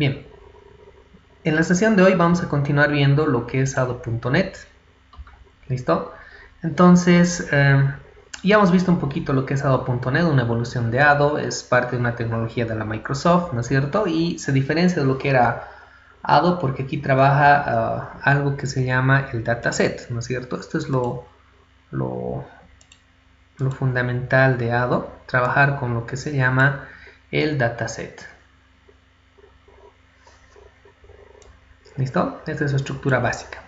Bien, en la sesión de hoy vamos a continuar viendo lo que es ADO.NET. ¿Listo? Entonces, ya hemos visto un poquito lo que es ADO.NET, una evolución de ADO, es parte de una tecnología de la Microsoft, ¿no es cierto? Y se diferencia de lo que era ADO porque aquí trabaja algo que se llama el dataset, ¿no es cierto? Esto es lo fundamental de ADO, trabajar con lo que se llama el dataset. ¿Listo? Esta es su estructura básica.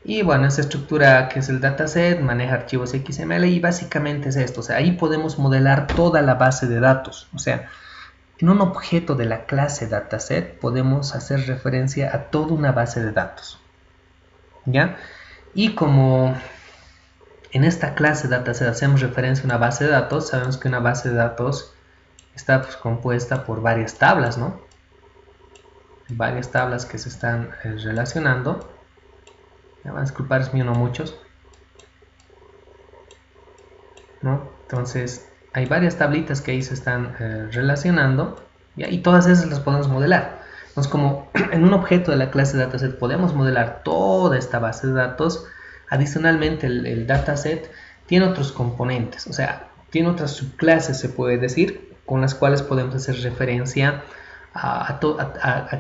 Y bueno, esa estructura que es el dataset maneja archivos XML y básicamente es esto. O sea, ahí podemos modelar toda la base de datos. O sea, en un objeto de la clase dataset podemos hacer referencia a toda una base de datos. ¿Ya? Y como en esta clase dataset hacemos referencia a una base de datos, sabemos que una base de datos está compuesta por varias tablas, ¿no? Varias tablas que se están relacionando. Me van a disculpar, es mío, no muchos, ¿no? Entonces hay varias tablitas que ahí se están relacionando, ¿ya? Y todas esas las podemos modelar. Entonces, como en un objeto de la clase dataset podemos modelar toda esta base de datos, adicionalmente el dataset tiene otros componentes, o sea, tiene otras subclases, se puede decir, con las cuales podemos hacer referencia a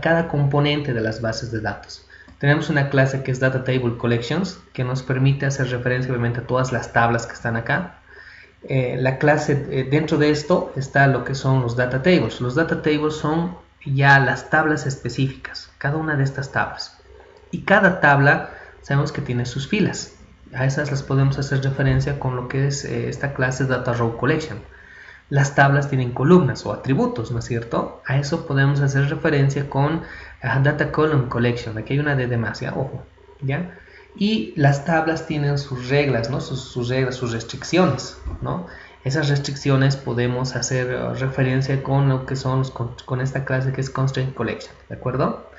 cada componente de las bases de datos. Tenemos una clase que es Data Table Collections, que nos permite hacer referencia obviamente a todas las tablas que están acá. La clase, dentro de esto está lo que son los data tables. Los data tables son ya las tablas específicas, cada una de estas tablas. Y cada tabla sabemos que tiene sus filas. A esas las podemos hacer referencia con lo que es esta clase Data Row Collection. Las tablas tienen columnas o atributos, ¿no es cierto? A eso podemos hacer referencia con Data Column Collection. Aquí hay una D de más, ¿ya? Ojo, ¿ya? Y las tablas tienen sus reglas, ¿no? Sus reglas, sus restricciones, ¿no? Esas restricciones podemos hacer referencia con lo que son con esta clase que es Constraint Collection, ¿de acuerdo?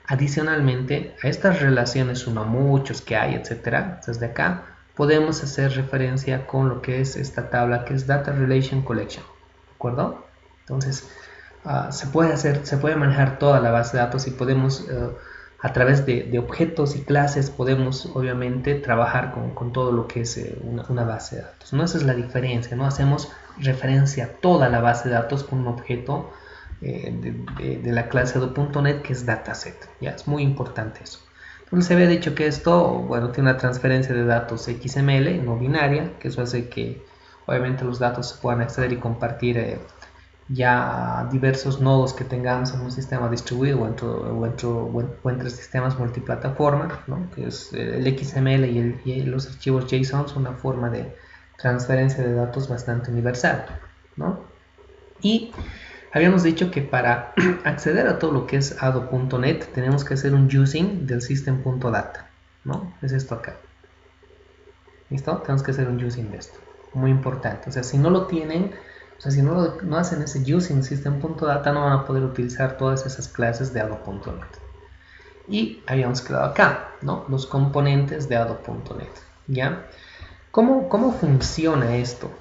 Adicionalmente a estas relaciones uno a muchos que hay, etcétera, desde acá podemos hacer referencia con lo que es esta tabla que es Data Relation Collection, ¿de acuerdo? Entonces se puede manejar toda la base de datos y podemos a través de objetos y clases podemos obviamente trabajar con todo lo que es una base de datos, ¿no? Esa es la diferencia, ¿no? Hacemos referencia a toda la base de datos con un objeto de la clase ADO.NET que es dataset, ya es muy importante eso. Entonces se había dicho que esto, bueno, tiene una transferencia de datos XML no binaria, que eso hace que obviamente los datos se puedan acceder y compartir ya diversos nodos que tengamos en un sistema distribuido o entre sistemas multiplataforma, ¿no? Que es el XML y los archivos JSON son una forma de transferencia de datos bastante universal, ¿no? Y habíamos dicho que para acceder a todo lo que es ADO.NET tenemos que hacer un using del system.data, ¿no? Es esto acá. ¿Listo? Tenemos que hacer un using de esto. Muy importante. O sea, si no lo tienen, o sea, si no hacen ese using system.data, no van a poder utilizar todas esas clases de ADO.NET. Y habíamos quedado acá, ¿no? Los componentes de ADO.NET, ¿ya? ¿Cómo funciona esto?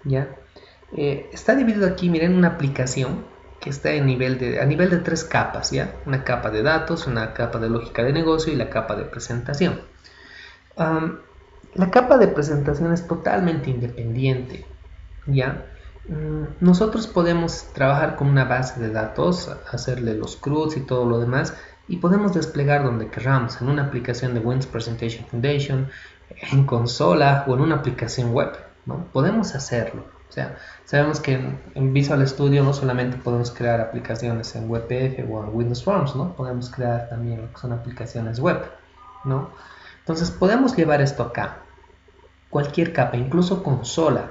¿Ya? Está dividido aquí, miren, una aplicación que está a nivel de 3 capas, ¿ya? Una capa de datos, una capa de lógica de negocio y la capa de presentación. La capa de presentación es totalmente independiente, ¿ya? Nosotros podemos trabajar con una base de datos, hacerle los CRUDs y todo lo demás, y podemos desplegar donde queramos, en una aplicación de Windows Presentation Foundation, en consola o en una aplicación web, ¿no? Podemos hacerlo. O sea, sabemos que en Visual Studio no solamente podemos crear aplicaciones en WebP o en Windows Forms, ¿no? Podemos crear también lo que son aplicaciones web, ¿no? Entonces podemos llevar esto acá, cualquier capa, incluso consola,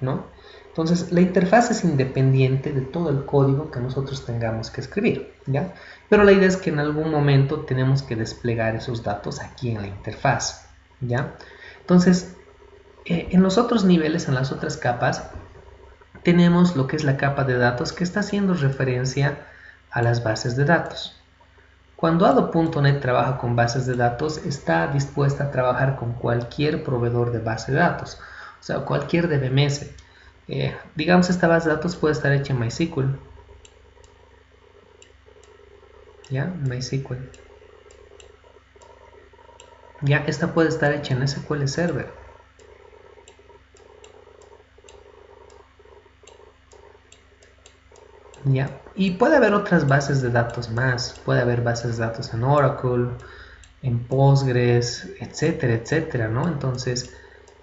¿no? Entonces la interfaz es independiente de todo el código que nosotros tengamos que escribir, ¿ya? Pero la idea es que en algún momento tenemos que desplegar esos datos aquí en la interfaz, ¿ya? Entonces, en los otros niveles, en las otras capas, tenemos lo que es la capa de datos que está haciendo referencia a las bases de datos. Cuando ADO.NET trabaja con bases de datos, está dispuesta a trabajar con cualquier proveedor de base de datos, o sea, cualquier DBMS. Digamos, esta base de datos puede estar hecha en MySQL, ya, MySQL. Ya, esta puede estar hecha en SQL Server. Ya, y puede haber otras bases de datos más. Puede haber bases de datos en Oracle, en Postgres, etcétera, etcétera, ¿no? Entonces,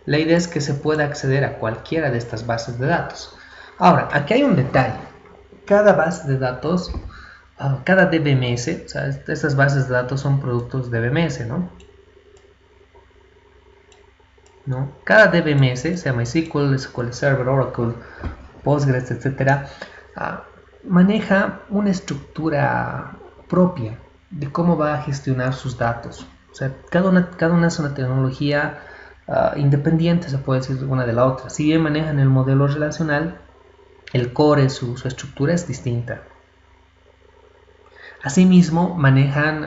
la idea es que se pueda acceder a cualquiera de estas bases de datos. Ahora, aquí hay un detalle. Cada base de datos, cada DBMS, o sea, estas bases de datos son productos DBMS, ¿no? Cada DBMS, sea MySQL, SQL Server, Oracle, Postgres, etcétera, maneja una estructura propia de cómo va a gestionar sus datos. O sea, cada una es una tecnología independiente, se puede decir una de la otra. Si bien manejan el modelo relacional, el core, su estructura es distinta. Asimismo, manejan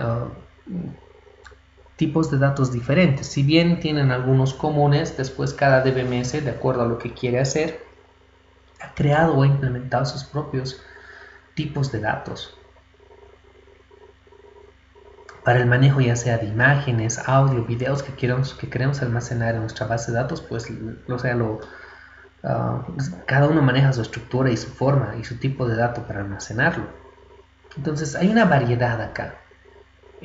tipos de datos diferentes. Si bien tienen algunos comunes, después cada DBMS, de acuerdo a lo que quiere hacer, ha creado o ha implementado sus propios tipos de datos para el manejo ya sea de imágenes, audio, videos que queremos almacenar en nuestra base de datos, pues cada uno maneja su estructura y su forma y su tipo de dato para almacenarlo. Entonces hay una variedad acá.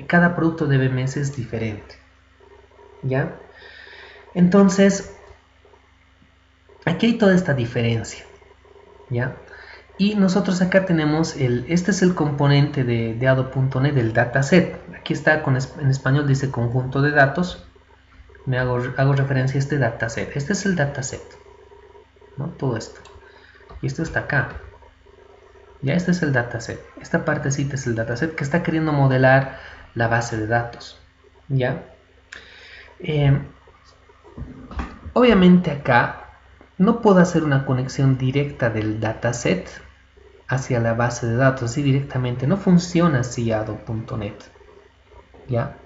Cada producto de BMS es diferente. ¿Ya? Entonces, aquí hay toda esta diferencia. ¿Ya? Y nosotros acá tenemos este es el componente de Ado.NET del dataset. Aquí está, en español dice conjunto de datos. Hago referencia a este dataset. Este es el dataset, ¿no? Todo esto. Y esto está acá. Ya este es el dataset. Esta partecita es el dataset que está queriendo modelar la base de datos. ¿Ya? Obviamente acá no puedo hacer una conexión directa del dataset hacia la base de datos, así directamente. No funciona así Ado.NET. ¿Ya?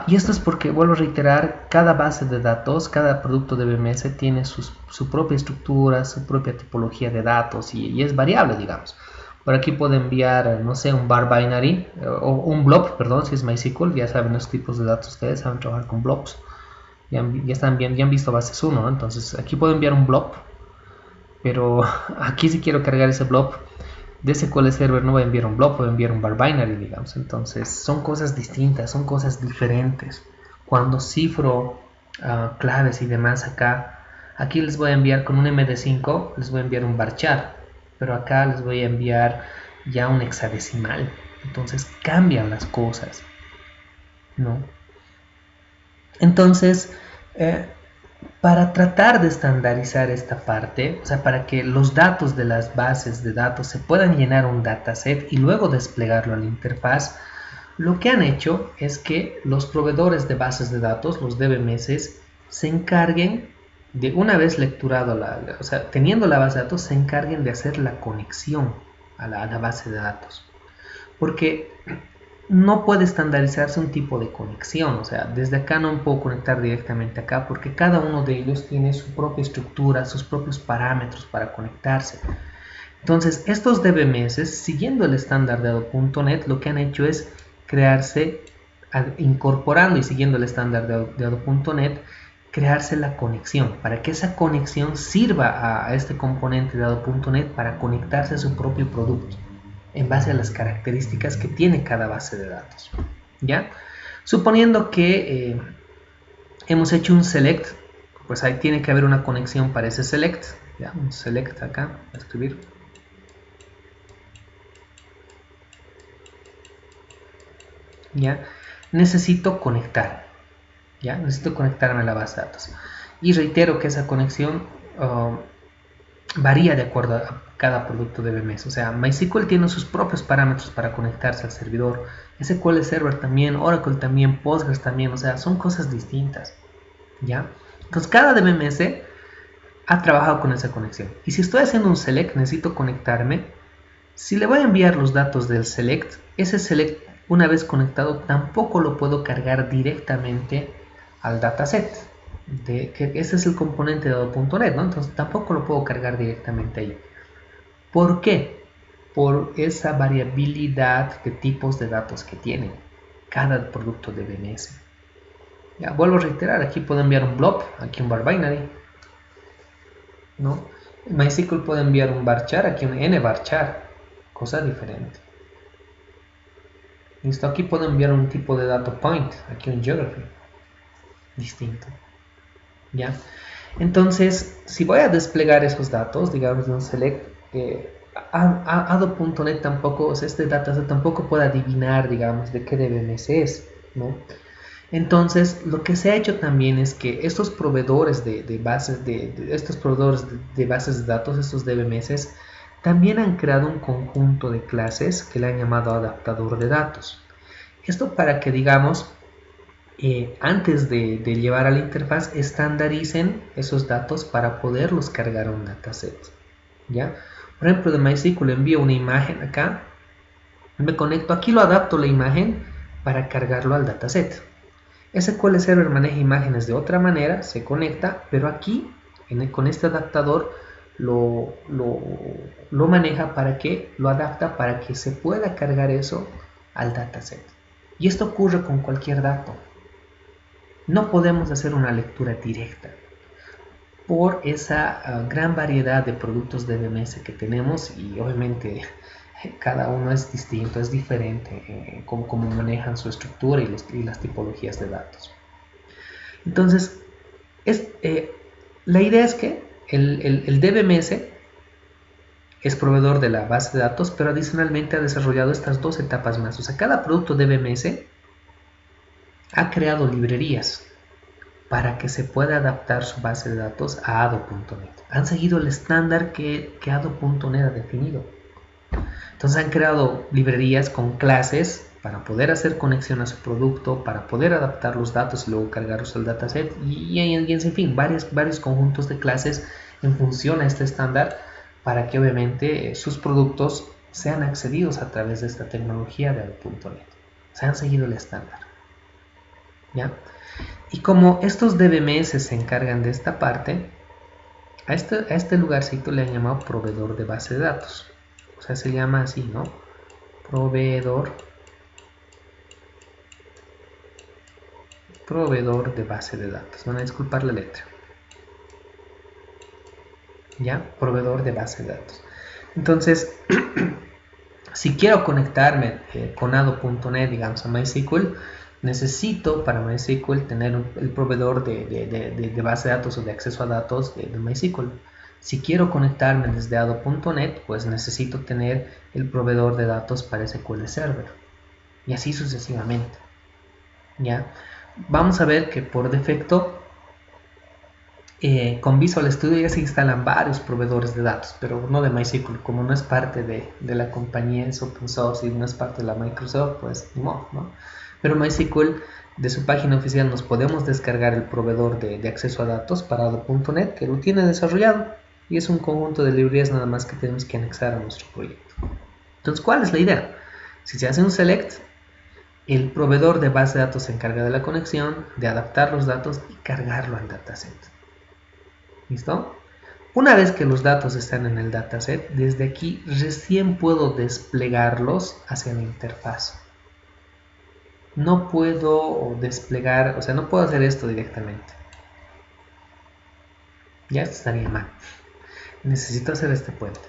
Y esto es porque, vuelvo a reiterar, cada base de datos, cada producto de BMS tiene su propia estructura, su propia tipología de datos y es variable, digamos. Por aquí puedo enviar, no sé, un bar binary o un blob, perdón, si es MySQL. Ya saben los tipos de datos, ustedes saben trabajar con blobs. Ya han visto bases 1, ¿no? Entonces aquí puedo enviar un blob, pero aquí si quiero cargar ese blob de SQL Server no voy a enviar un blob, voy a enviar un bar binary, digamos. Entonces son cosas distintas, son cosas diferentes. Cuando cifro claves y demás acá, aquí les voy a enviar con un MD5, les voy a enviar un varchar, pero acá les voy a enviar ya un hexadecimal. Entonces cambian las cosas, ¿no? Entonces, para tratar de estandarizar esta parte, o sea, para que los datos de las bases de datos se puedan llenar un dataset y luego desplegarlo a la interfaz, lo que han hecho es que los proveedores de bases de datos, los DBMS, se encarguen de, una vez lecturado, o sea, teniendo la base de datos, se encarguen de hacer la conexión a la base de datos. Porque no puede estandarizarse un tipo de conexión, o sea, desde acá no puedo conectar directamente acá porque cada uno de ellos tiene su propia estructura, sus propios parámetros para conectarse. Entonces, estos DBMS, siguiendo el estándar de Ado.NET, lo que han hecho es crearse, incorporando y siguiendo el estándar de Ado.NET, crearse la conexión, para que esa conexión sirva a este componente de Ado.NET para conectarse a su propio producto en base a las características que tiene cada base de datos. ¿Ya? Suponiendo que hemos hecho un select, pues ahí tiene que haber una conexión para ese select. ¿Ya? Un select acá, voy a escribir. ¿Ya? Necesito conectar. ¿Ya? Necesito conectarme a la base de datos. Y reitero que esa conexión varía de acuerdo a cada producto de BMS. O sea, MySQL tiene sus propios parámetros para conectarse al servidor. SQL Server también, Oracle también, Postgres también. O sea, son cosas distintas. ¿Ya? Entonces, cada DBMS ha trabajado con esa conexión. Y si estoy haciendo un select, necesito conectarme. Si le voy a enviar los datos del select, ese select, una vez conectado, tampoco lo puedo cargar directamente al dataset. Que ese es el componente de Ado.NET, ¿no? Entonces tampoco lo puedo cargar directamente ahí. ¿Por qué? por esa variabilidad de tipos de datos que tiene cada producto de BMS. Ya, vuelvo a reiterar, aquí puedo enviar un blob, aquí un var binary, ¿no? MySQL puede enviar un varchar, aquí un nvarchar, cosa diferente. Listo, aquí puedo enviar un tipo de data point, aquí un geography, distinto. ¿Ya? Entonces, si voy a desplegar esos datos, digamos de un select, Ado.NET tampoco, o sea, este dataset tampoco puede adivinar, digamos, de qué DBMS es, ¿no? Entonces, lo que se ha hecho también es que estos proveedores de bases estos proveedores de bases de datos, estos DBMS, también han creado un conjunto de clases que le han llamado adaptador de datos. Esto para que, digamos, antes de llevar a la interfaz, estandaricen esos datos para poderlos cargar a un dataset. ¿Ya? Por ejemplo, de MySQL envío una imagen acá, me conecto, aquí lo adapto la imagen para cargarlo al dataset. SQL Server maneja imágenes de otra manera, se conecta, pero aquí con este adaptador lo maneja para que lo adapta para que se pueda cargar eso al dataset. Y esto ocurre con cualquier dato. No podemos hacer una lectura directa por esa gran variedad de productos de DMS que tenemos y obviamente cada uno es distinto, es diferente como manejan su estructura y las tipologías de datos. Entonces, la idea es que el DBMS es proveedor de la base de datos, pero adicionalmente ha desarrollado estas dos etapas más. O sea, cada producto DBMS ha creado librerías para que se pueda adaptar su base de datos a Ado.NET. Han seguido el estándar que Ado.NET ha definido. Entonces han creado librerías con clases para poder hacer conexión a su producto, para poder adaptar los datos y luego cargarlos al dataset y en fin, varios conjuntos de clases en función a este estándar para que obviamente sus productos sean accedidos a través de esta tecnología de Ado.NET. Se han seguido el estándar. ¿Ya? Y como estos DBMS se encargan de esta parte, a este lugarcito le han llamado proveedor de base de datos. O sea, se llama así, ¿no? Proveedor de base de datos. Van a disculpar la letra. ¿Ya? Proveedor de base de datos. Entonces, si quiero conectarme con Ado.NET, digamos, a MySQL, necesito para MySQL tener el proveedor de base de datos o de acceso a datos de MySQL. Si quiero conectarme desde Ado.NET, pues necesito tener el proveedor de datos para SQL Server. Y así sucesivamente. ¿Ya? Vamos a ver que por defecto con Visual Studio ya se instalan varios proveedores de datos, pero no de MySQL. Como no es parte de la compañía, es open source y no es parte de la Microsoft, pues no, ¿no? Pero MySQL, de su página oficial, nos podemos descargar el proveedor de acceso a datos para Ado.NET, que lo tiene desarrollado, y es un conjunto de librerías nada más que tenemos que anexar a nuestro proyecto. Entonces, ¿cuál es la idea? Si se hace un select, el proveedor de base de datos se encarga de la conexión, de adaptar los datos y cargarlo al dataset. ¿Listo? Una vez que los datos están en el dataset, desde aquí recién puedo desplegarlos hacia la interfaz. No puedo desplegar, o sea, no puedo hacer esto directamente. Ya estaría mal. Necesito hacer este puente.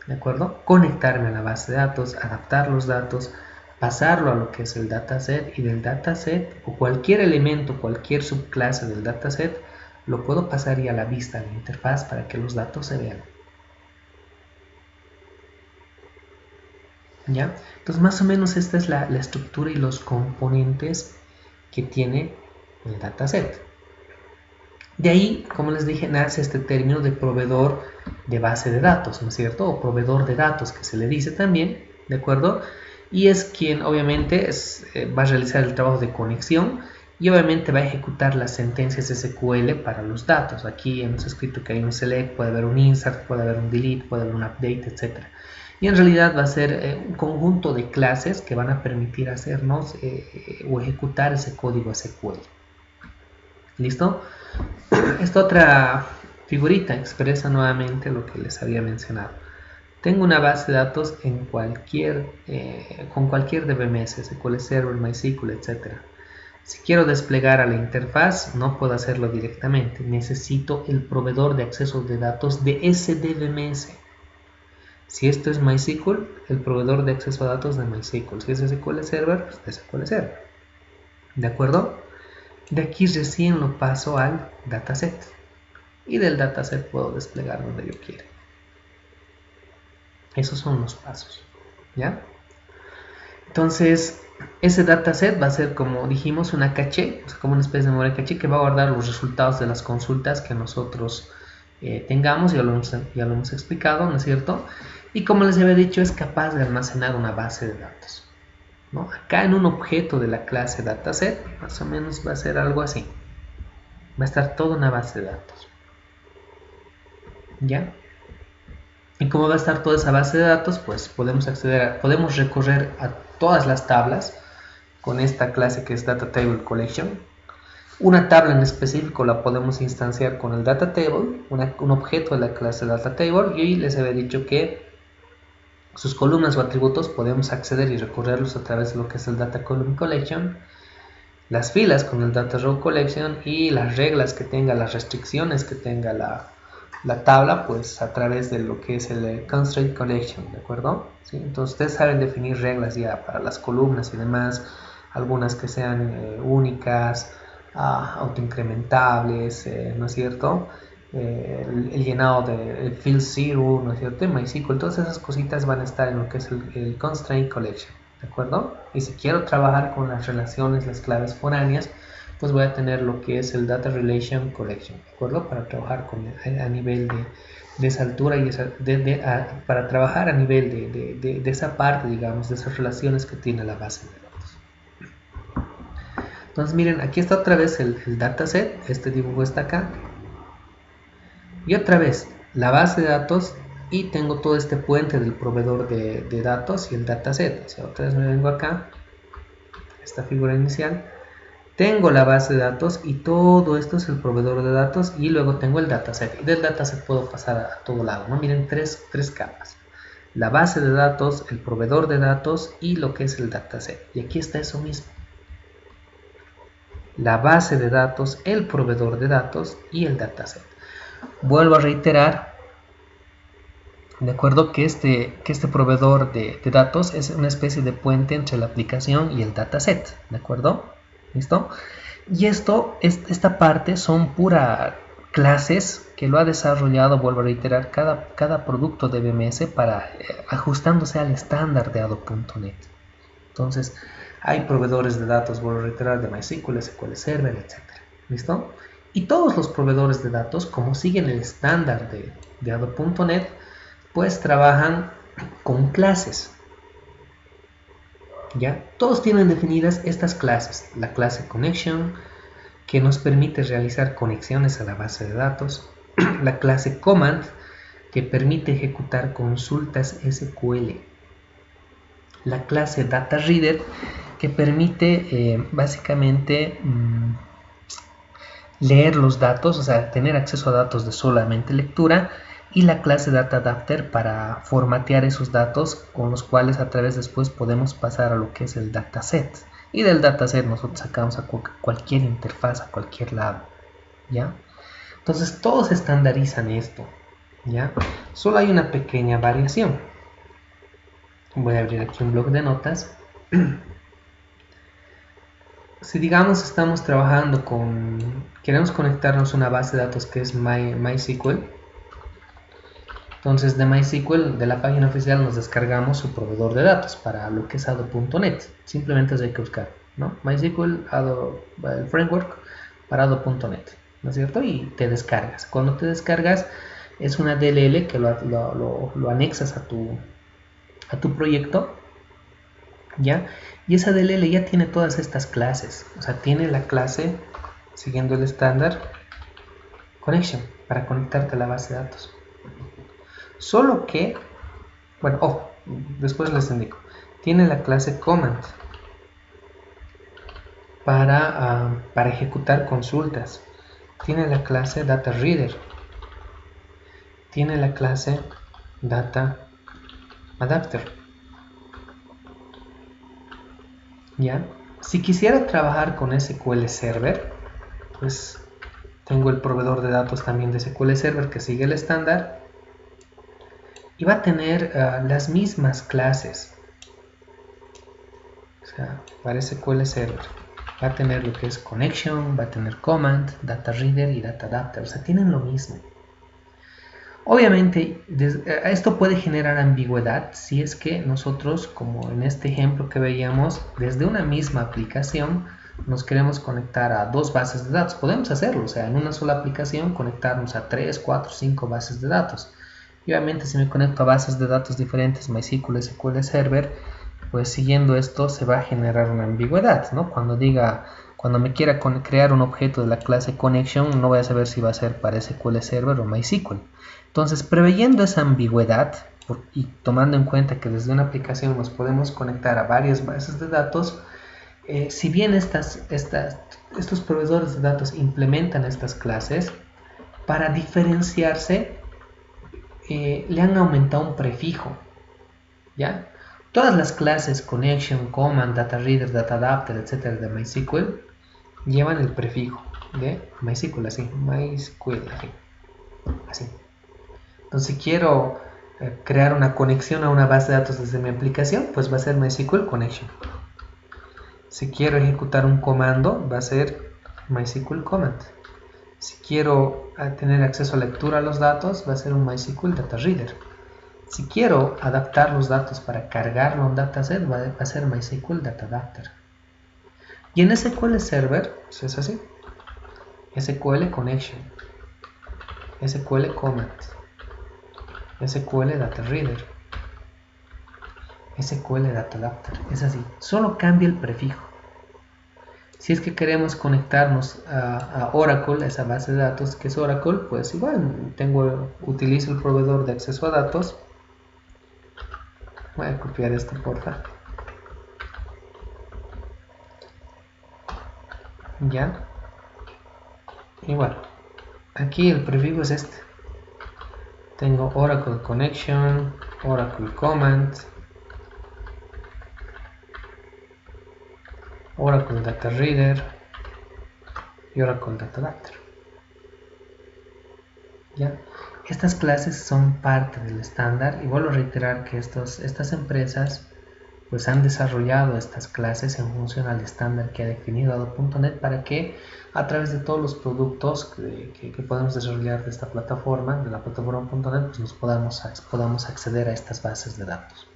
¿De acuerdo? Conectarme a la base de datos, adaptar los datos, pasarlo a lo que es el dataset y del dataset o cualquier elemento, cualquier subclase del dataset, lo puedo pasar ya a la vista, a la interfaz para que los datos se vean. ¿Ya? Entonces más o menos esta es la estructura y los componentes que tiene el dataset. De ahí, como les dije, nace este término de proveedor de base de datos, ¿no es cierto? O proveedor de datos, que se le dice también, ¿de acuerdo? Y es quien obviamente va a realizar el trabajo de conexión y obviamente va a ejecutar las sentencias SQL para los datos. Aquí hemos escrito que hay un select, puede haber un insert, puede haber un delete, puede haber un update, etc. Y en realidad va a ser un conjunto de clases que van a permitir hacernos o ejecutar ese código SQL. ¿Listo? Esta otra figurita expresa nuevamente lo que les había mencionado. Tengo una base de datos en con cualquier DBMS, SQL Server, MySQL, etc. Si quiero desplegar a la interfaz, no puedo hacerlo directamente. Necesito el proveedor de acceso de datos de ese DBMS. Si esto es MySQL, el proveedor de acceso a datos de MySQL. Si es SQL Server, pues de SQL Server. ¿De acuerdo? De aquí recién lo paso al dataset. Y del dataset puedo desplegar donde yo quiera. Esos son los pasos. ¿Ya? Entonces, ese dataset va a ser, como dijimos, una caché, o sea, como una especie de memoria caché que va a guardar los resultados de las consultas que nosotros tengamos, ya lo hemos explicado, ¿no es cierto? Y como les había dicho, es capaz de almacenar una base de datos, ¿no? Acá en un objeto de la clase dataset, más o menos va a ser algo así. Va a estar toda una base de datos. ¿Ya? Y como va a estar toda esa base de datos, pues podemos recorrer a todas las tablas con esta clase que es Data Table Collection. Una tabla en específico la podemos instanciar con el Data Table, un objeto de la clase Data Table, y les había dicho que sus columnas o atributos podemos acceder y recorrerlos a través de lo que es el Data Column Collection, las filas con el Data Row Collection y las reglas que tenga, las restricciones que tenga la tabla, pues a través de lo que es el Constraint Collection, ¿de acuerdo? ¿Sí? Entonces ustedes saben definir reglas ya para las columnas y demás, algunas que sean únicas, autoincrementables, ¿no es cierto? El llenado del field zero, ¿no es cierto? MySQL, todas esas cositas van a estar en lo que es el Constraint Collection, ¿de acuerdo? Y si quiero trabajar con las relaciones, las claves foráneas, pues voy a tener lo que es el Data Relation Collection, ¿de acuerdo? Para trabajar a nivel de esa altura y para trabajar a nivel de esa parte, digamos, de esas relaciones que tiene la base de datos. Entonces miren, aquí está otra vez el dataset, este dibujo está acá. Y otra vez, la base de datos y tengo todo este puente del proveedor de datos y el dataset. O sea, otra vez me vengo acá, esta figura inicial. Tengo la base de datos y todo esto es el proveedor de datos y luego tengo el dataset. Y del dataset puedo pasar a todo lado, ¿no? Miren, tres capas. La base de datos, el proveedor de datos y lo que es el dataset. Y aquí está eso mismo. La base de datos, el proveedor de datos y el dataset. Vuelvo a reiterar, de acuerdo, que este proveedor de datos es una especie de puente entre la aplicación y el dataset, ¿de acuerdo? ¿Listo? Y esta parte son puras clases que lo ha desarrollado, vuelvo a reiterar, cada producto de BMS para ajustándose al estándar de Adobe.NET. Entonces, hay proveedores de datos, vuelvo a reiterar, de MySQL, SQL Server, etc. ¿Listo? Y todos los proveedores de datos, como siguen el estándar de Adobe.NET, pues trabajan con clases. ¿Ya? Todos tienen definidas estas clases. La clase Connection, que nos permite realizar conexiones a la base de datos. La clase Command, que permite ejecutar consultas SQL. La clase DataReader, que permite básicamente leer los datos, o sea, tener acceso a datos de solamente lectura, y la clase DataAdapter para formatear esos datos con los cuales a través después podemos pasar a lo que es el dataset. Y del dataset nosotros sacamos a cualquier interfaz, a cualquier lado, ¿ya? Entonces todos estandarizan esto, ¿ya? Solo hay una pequeña variación. Voy a abrir aquí un bloc de notas. Si digamos estamos trabajando queremos conectarnos a una base de datos que es MySQL, entonces de MySQL, de la página oficial, nos descargamos su proveedor de datos para lo que es Adobe.NET. Simplemente hay que buscar, ¿no? MySQL, el framework para Adobe.NET, ¿no es cierto? Y te descargas. Cuando te descargas es una DLL que lo anexas a tu proyecto, ¿ya? Y esa DLL ya tiene todas estas clases. O sea, tiene la clase, siguiendo el estándar, Connection, para conectarte a la base de datos. Solo que, bueno, después les indico, tiene la clase Command para ejecutar consultas. Tiene la clase DataReader. Tiene la clase DataAdapter. adapter. ¿Ya? Si quisiera trabajar con SQL Server, pues tengo el proveedor de datos también de SQL Server que sigue el estándar y va a tener las mismas clases. O sea, para SQL Server va a tener lo que es connection, va a tener command, data reader y data adapter. O sea, tienen lo mismo. Obviamente, esto puede generar ambigüedad si es que nosotros, como en este ejemplo que veíamos, desde una misma aplicación nos queremos conectar a dos bases de datos. Podemos hacerlo, o sea, en una sola aplicación conectarnos a 3, 4, 5 bases de datos. Y obviamente si me conecto a bases de datos diferentes, MySQL, SQL Server, pues siguiendo esto se va a generar una ambigüedad, ¿no? Cuando me quiera crear un objeto de la clase connection, no voy a saber si va a ser para SQL Server o MySQL. Entonces, preveyendo esa ambigüedad y tomando en cuenta que desde una aplicación nos podemos conectar a varias bases de datos, si bien estos proveedores de datos implementan estas clases, para diferenciarse le han aumentado un prefijo, ¿ya? Todas las clases connection, command, data reader, data adapter, etcétera de MySQL llevan el prefijo de MySQL, así, MySQL, así. Entonces, si quiero crear una conexión a una base de datos desde mi aplicación, pues va a ser MySQL Connection. Si quiero ejecutar un comando, va a ser MySQL Command. Si quiero tener acceso a lectura a los datos, va a ser un MySQL Data Reader. Si quiero adaptar los datos para cargarlo a un dataset, va a ser MySQL Data Adapter. Y en SQL Server, pues es así. SQL Connection. SQL Command. SQL Data Reader, SQL Data Adapter, es así, solo cambia el prefijo. Si es que queremos conectarnos a Oracle, a esa base de datos que es Oracle, pues igual utilizo el proveedor de acceso a datos. Voy a copiar esto, porfa. Ya, igual, aquí el prefijo es este. Tengo Oracle Connection, Oracle Command, Oracle Data Reader y Oracle Data Adapter. ¿Ya? Estas clases son parte del estándar y vuelvo a reiterar que estas empresas pues han desarrollado estas clases en función al estándar que ha definido ADO.NET para que a través de todos los productos que podemos desarrollar de esta plataforma, de la plataforma.NET, pues nos podamos acceder a estas bases de datos.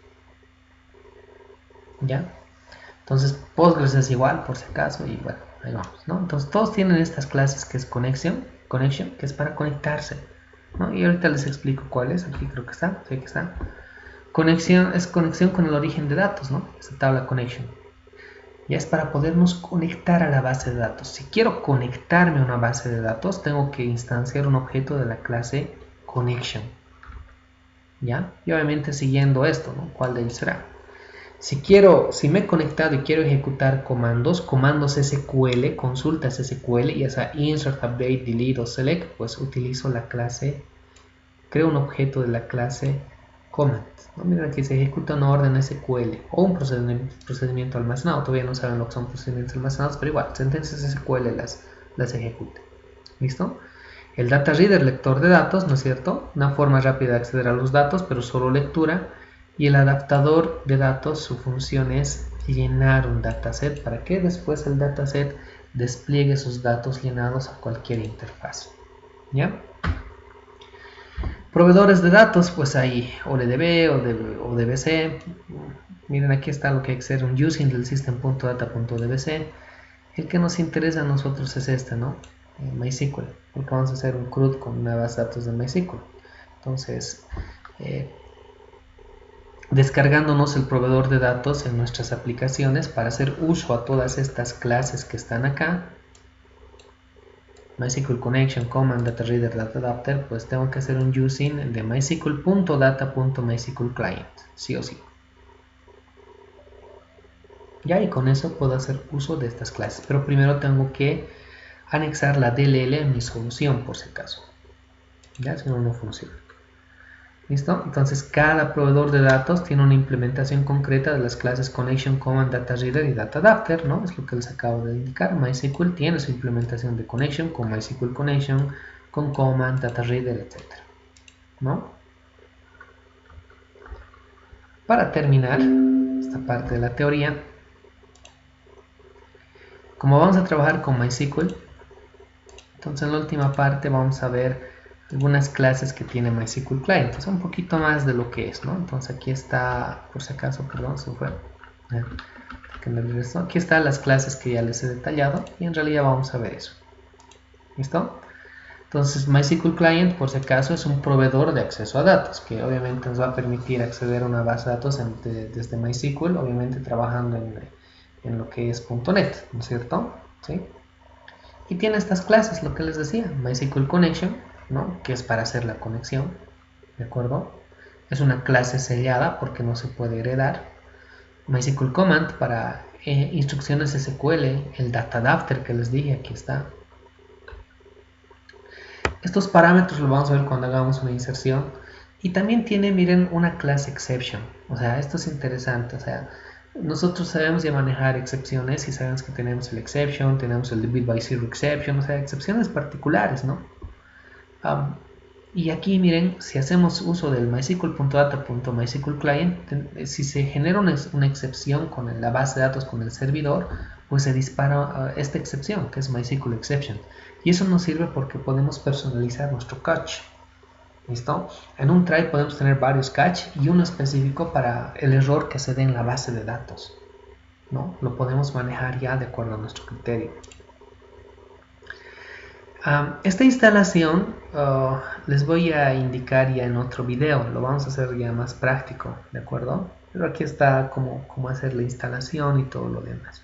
¿Ya? Entonces Postgres es igual por si acaso y bueno, ahí vamos, ¿no? Entonces todos tienen estas clases que es connection, que es para conectarse, ¿no? Y ahorita les explico cuál es. Aquí creo que está, sí que está. Conexión es conexión con el origen de datos, ¿no? Esta tabla connection. Ya es para podernos conectar a la base de datos. Si quiero conectarme a una base de datos, tengo que instanciar un objeto de la clase connection. ¿Ya? Y obviamente siguiendo esto, ¿no? ¿Cuál de ellos será? Si me he conectado y quiero ejecutar comandos SQL, consultas SQL, ya sea insert, update, delete o select, pues utilizo la clase, creo un objeto de la clase command, ¿no? Miren aquí se ejecuta una orden SQL o un procedimiento almacenado. Todavía no saben lo que son procedimientos almacenados, pero igual, sentencias SQL las ejecuta. ¿Listo? El data reader, lector de datos, ¿no es cierto? Una forma rápida de acceder a los datos, pero solo lectura. Y el adaptador de datos, su función es llenar un dataset para que después el dataset despliegue sus datos llenados a cualquier interfaz. ¿Ya? Proveedores de datos, pues hay OLDB o DBC. Miren, aquí está lo que hay que hacer, un using del system.data.dbc. El que nos interesa a nosotros es este, ¿no? MySQL, porque vamos a hacer un CRUD con una base de datos de MySQL. Entonces, descargándonos el proveedor de datos en nuestras aplicaciones para hacer uso a todas estas clases que están acá, MySQL Connection, Command, Data Reader, Data Adapter, pues tengo que hacer un using de MySQL.data.MySQL Client, sí o sí. Ya, y con eso puedo hacer uso de estas clases, pero primero tengo que anexar la DLL en mi solución por si acaso, ya, si no, no funciona. ¿Listo? Entonces cada proveedor de datos tiene una implementación concreta de las clases Connection, Command, Data Reader y Data Adapter, ¿no? Es lo que les acabo de indicar. MySQL tiene su implementación de Connection con MySQL Connection, con Command, Data Reader, etc. ¿No? Para terminar esta parte de la teoría, como vamos a trabajar con MySQL, entonces en la última parte vamos a ver algunas clases que tiene MySQL Client, es un poquito más de lo que es, ¿no? Entonces aquí está, por si acaso, perdón, se fue, aquí están las clases que ya les he detallado y en realidad vamos a ver eso. ¿Listo? Entonces MySQL Client, por si acaso, es un proveedor de acceso a datos que obviamente nos va a permitir acceder a una base de datos desde MySQL, obviamente trabajando en lo que es .NET, ¿no es cierto? ¿Sí? Y tiene estas clases, lo que les decía, MySQL Connection, ¿no? Que es para hacer la conexión, ¿de acuerdo? Es una clase sellada porque no se puede heredar. MySQL Command para instrucciones SQL, el Data Adapter que les dije, aquí está. Estos parámetros los vamos a ver cuando hagamos una inserción. Y también tiene, miren, una clase exception. O sea, esto es interesante. O sea, nosotros sabemos ya manejar excepciones y sabemos que tenemos el exception, tenemos el bit by zero exception, o sea, excepciones particulares, ¿no? Y aquí miren, si hacemos uso del mysql.data.mysql.client, si se genera una excepción con la base de datos con el servidor, pues se dispara esta excepción, que es MySQL exception. Y eso nos sirve porque podemos personalizar nuestro catch. ¿Listo? En un try podemos tener varios catch y uno específico para el error que se dé en la base de datos, ¿no? Lo podemos manejar ya de acuerdo a nuestro criterio. Esta instalación les voy a indicar ya en otro video, lo vamos a hacer ya más práctico, ¿de acuerdo? Pero aquí está cómo hacer la instalación y todo lo demás,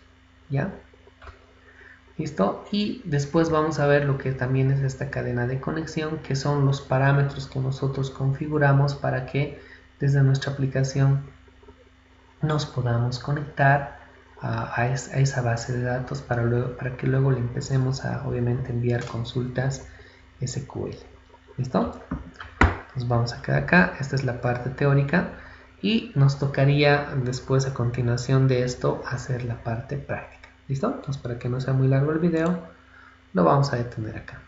¿ya? ¿Listo? Y después vamos a ver lo que también es esta cadena de conexión, que son los parámetros que nosotros configuramos para que desde nuestra aplicación nos podamos conectar a esa base de datos para que luego le empecemos a obviamente enviar consultas SQL. ¿Listo? Nos vamos a quedar acá. Esta es la parte teórica y nos tocaría después, a continuación de esto, hacer la parte práctica. ¿Listo? Entonces, para que no sea muy largo el video, lo vamos a detener acá.